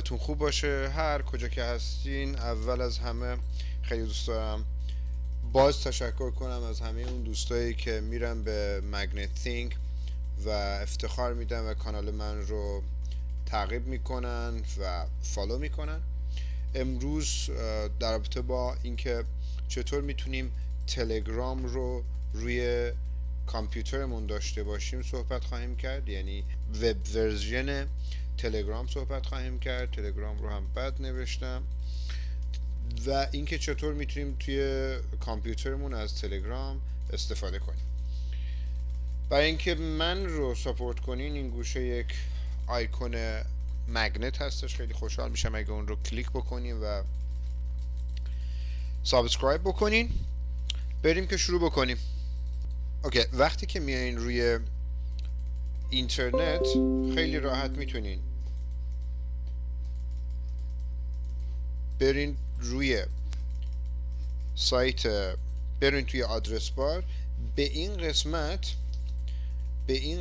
حالتون خوب باشه هر کجا که هستین. اول از همه خیلی دوست دارم باز تشکر کنم از همه اون دوستایی که میرن به مگنت تینک و افتخار میدن و کانال من رو تعقیب میکنن و فالو میکنن. امروز در رابطه با اینکه چطور میتونیم تلگرام رو روی کامپیوترمون داشته باشیم صحبت خواهیم کرد، یعنی وب ورژن تلگرام صحبت خواهیم کرد. تلگرام رو هم بد نوشتم. و اینکه چطور میتونیم توی کامپیوترمون از تلگرام استفاده کنیم. برای اینکه من رو ساپورت کنین این گوشه یک آیکون مگنت هستش، خیلی خوشحال میشم اگه اون رو کلیک بکنین و سابسکرایب بکنین. بریم که شروع بکنیم. اوکی، وقتی که میایین روی اینترنت خیلی راحت میتونین برین روی سایت، برین توی آدرس بار. به این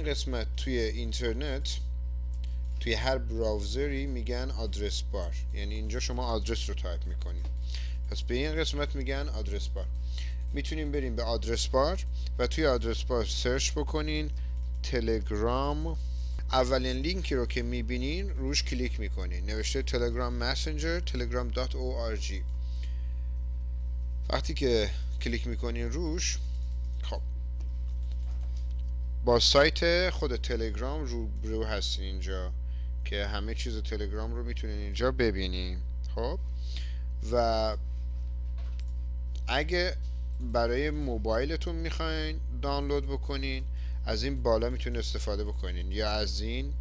قسمت توی اینترنت توی هر براوزری میگن آدرس بار، یعنی اینجا شما آدرس رو تایپ میکنین. پس به این قسمت میگن آدرس بار. میتونین برین به آدرس بار و توی آدرس بار سرچ بکنین تلگرام. اولین لینکی رو که میبینین روش کلیک میکنین، نوشته تلگرام مسنجر telegram.org. وقتی که کلیک میکنین روش، خب با سایت خود تلگرام رو هستین اینجا که همه چیز تلگرام رو میتونین اینجا ببینین. خب و اگه برای موبایلتون میخواین دانلود بکنین از این بالا میتونین استفاده بکنین، یا از این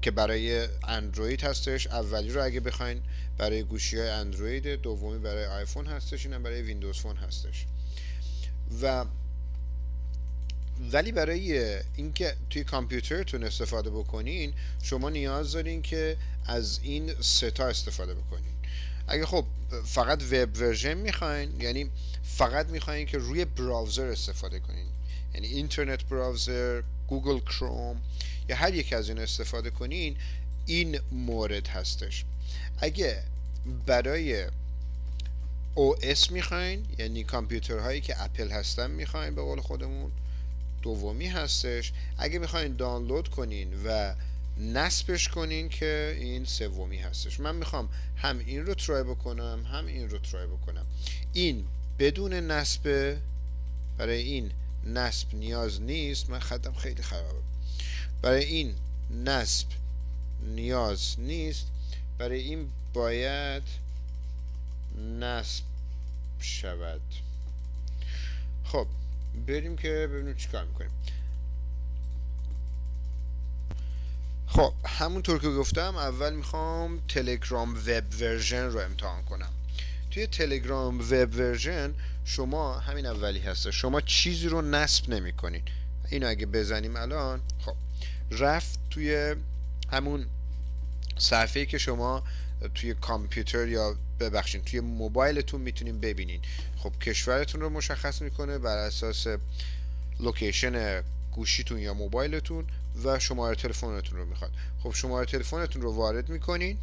که برای اندروید هستش. اولی رو اگه بخواین برای گوشی های اندروید، دومی برای آیفون هستش، اینم برای ویندوز فون هستش. ولی برای اینکه توی کامپیوترتون استفاده بکنین شما نیاز دارین که از این سه تا استفاده بکنین. اگه خب فقط وب ورژن میخواین، یعنی فقط میخواین که روی براوزر استفاده کنین، یعنی اینترنت براوزر، گوگل کروم یا هر یک از این استفاده کنین، این مورد هستش. اگه برای OS میخواین، یعنی کامپیوترهایی که اپل هستن میخواین به قول خودمون، دومی هستش. اگه میخواین دانلود کنین و نصبش کنین که این سومی هستش. من میخوام هم این رو ترای بکنم هم این رو ترای بکنم. این بدون نصب، برای این نصب نیاز نیست. من خطم خیلی خرابه. برای این نصب نیاز نیست، برای این باید نصب شود. خب بریم که ببینیم چیکار میکنیم. خب همونطور که گفتم اول میخوام تلگرام وب ورژن رو امتحان کنم. توی تلگرام وب ورژن شما همین اولی هست، شما چیزی رو نصب نمی کنین. اینو اگه بزنیم الان، خب رفت توی همون صفحه‌ای که شما توی کامپیوتر یا ببخشید توی موبایلتون میتونین ببینین. خب کشورتون رو مشخص میکنه بر اساس لوکیشن گوشیتون یا موبایلتون و شماره تلفنتون رو میخواد. خب شماره تلفنتون رو وارد میکنین.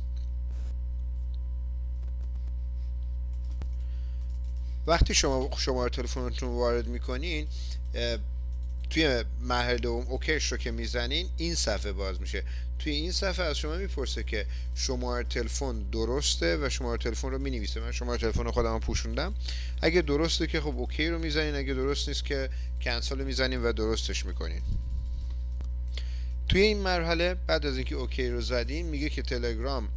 وقتی شما شماره تلفنتون رو وارد میکنین، توی مرحله دوم اوکیش رو که میزنین این صفحه باز میشه. توی این صفحه از شما میپرسه که شماره تلفن درسته و شماره تلفن رو مینویسه. من شماره تلفن رو خودم پوشوندم. اگه درسته که خب اوکی رو میزنین، اگه درست نیست که کنسل رو میزنین و درستش میکنین. توی این مرحله بعد از اینکه اوکی رو زدین میگه که تلگرام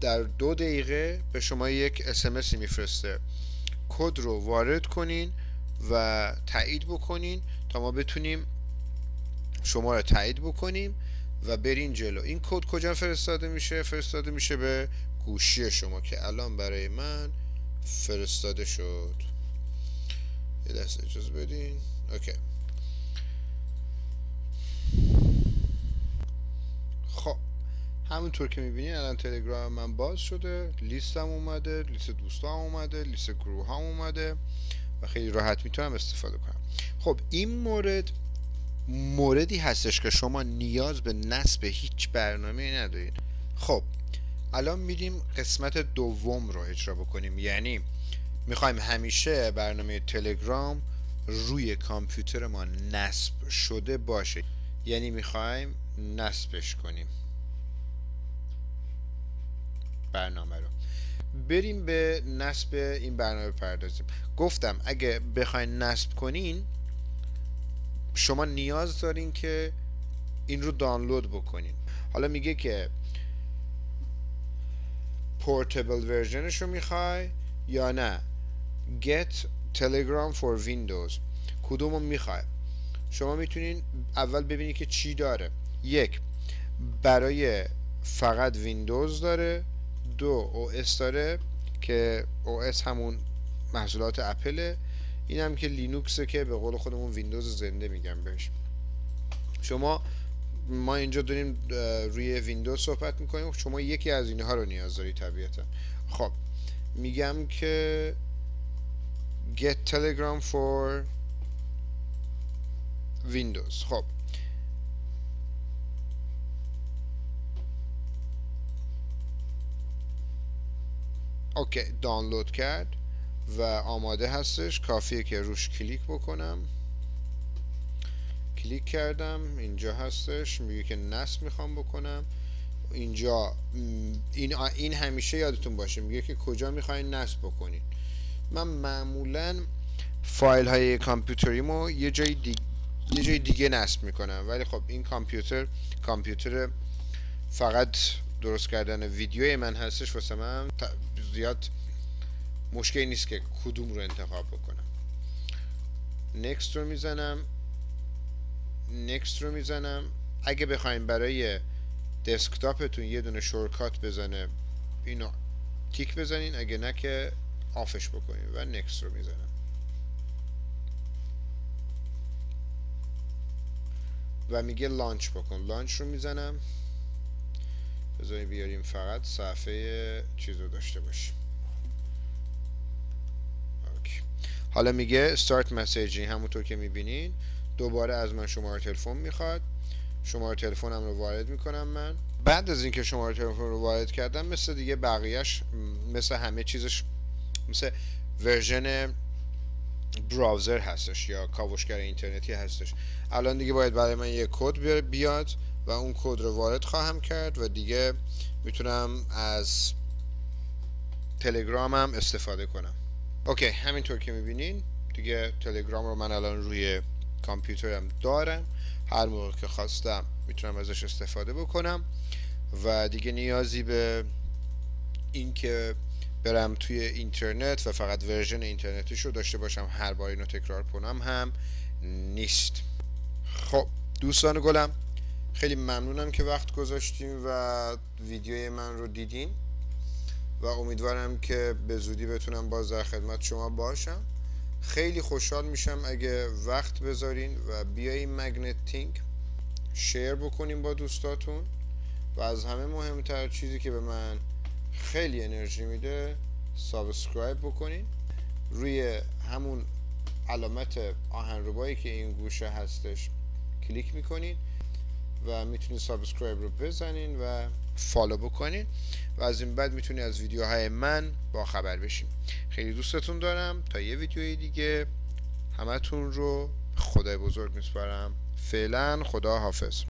در 2 دقیقه به شما یک SMS میفرسته. کد رو وارد کنین و تایید بکنین تا ما بتونیم شما رو تایید بکنیم و برین جلو. این کد کجا فرستاده میشه؟ فرستاده میشه به گوشی شما که الان برای من فرستاده شد. یه دست اجازه بدین. اوکی. خب همونطور که میبینین الان تلگرام من باز شده، لیستم اومده، لیست دوستام اومده، لیست گروه هم اومده و خیلی راحت میتونم استفاده کنم. خب این موردی هستش که شما نیاز به نصب هیچ برنامه‌ای ندارید. خب الان میریم قسمت دوم رو اجرا بکنیم، یعنی میخوایم همیشه برنامه تلگرام روی کامپیوتر ما نصب شده باشه، یعنی میخوایم نصبش کنیم برنامه رو. بریم به نصب این برنامه بپردازیم. گفتم اگه بخواین نصب کنین شما نیاز دارین که این رو دانلود بکنین. حالا میگه که پورتبل ورژنش رو میخوای یا نه get telegram for windows، کدوم رو میخوای. شما میتونین اول ببینید که چی داره. یک، برای فقط ویندوز داره. دو، او اس داره که او اس همون محصولات اپله. این هم که لینوکسه که به قول خودمون ویندوز زنده میگم بهش. ما اینجا داریم روی ویندوز صحبت میکنیم، شما یکی از اینها رو نیاز دارید طبیعتا. خب میگم که get telegram for windows. خب اوکی، دانلود کرد و آماده هستش. کافیه که روش کلیک بکنم. کلیک کردم، اینجا هستش. میگه که نصب میخوام بکنم. اینجا این همیشه یادتون باشه میگه که کجا میخواین نصب بکنین. من معمولا فایل های کامپیوتریمو یه جای دیگه نصب میکنم، ولی خب این کامپیوتر فقط درست کردن ویدیوی من هستش، واسه من زیاد مشکلی نیست که کدوم رو انتخاب بکنم. نکست رو میزنم. اگه بخواید برای دسکتاپتون یه دونه شورکات بزنه اینو تیک بزنین، اگه نه که آفش بکنین و نکست رو میزنم. و میگه لانچ بکن. لانچ رو میزنم. بذاریم بیاریم فقط صفحه چیز رو داشته باشیم. اوکی. حالا میگه start messaging، همونطور که میبینین دوباره از من شماره تلفن میخواد. شماره تلفنم رو وارد میکنم. من بعد از اینکه شماره تلفن رو وارد کردم، مثل دیگه بقیهش، مثل همه چیزش، مثل ورژن براوزر هستش یا کاوشگر اینترنتی هستش. الان دیگه باید برای من یه کد بیاد و اون کد رو وارد خواهم کرد و دیگه میتونم از تلگرامم استفاده کنم. اوکی، همینطور که میبینین دیگه تلگرام رو من الان روی کامپیوترم دارم. هر موقع که خواستم میتونم ازش استفاده بکنم و دیگه نیازی به این که برم توی اینترنت و فقط ورژن اینترنتیش رو داشته باشم هر بار اینو تکرار کنم هم نیست. خب دوستان گلم، خیلی ممنونم که وقت گذاشتیم و ویدیوی من رو دیدین و امیدوارم که به زودی بتونم باز در خدمت شما باشم. خیلی خوشحال میشم اگه وقت بذارین و بیاین مگنتینگ شیر بکنین با دوستاتون و از همه مهمتر چیزی که به من خیلی انرژی میده سابسکرایب بکنین. روی همون علامت آهنربایی که این گوشه هستش کلیک میکنین و میتونین سابسکرایب رو بزنین و فالو بکنین و از این بعد میتونین از ویدیوهای من با خبر بشین. خیلی دوستتون دارم. تا یه ویدیوی دیگه همتون رو خدای بزرگ میسپارم. فعلا خدا حافظ.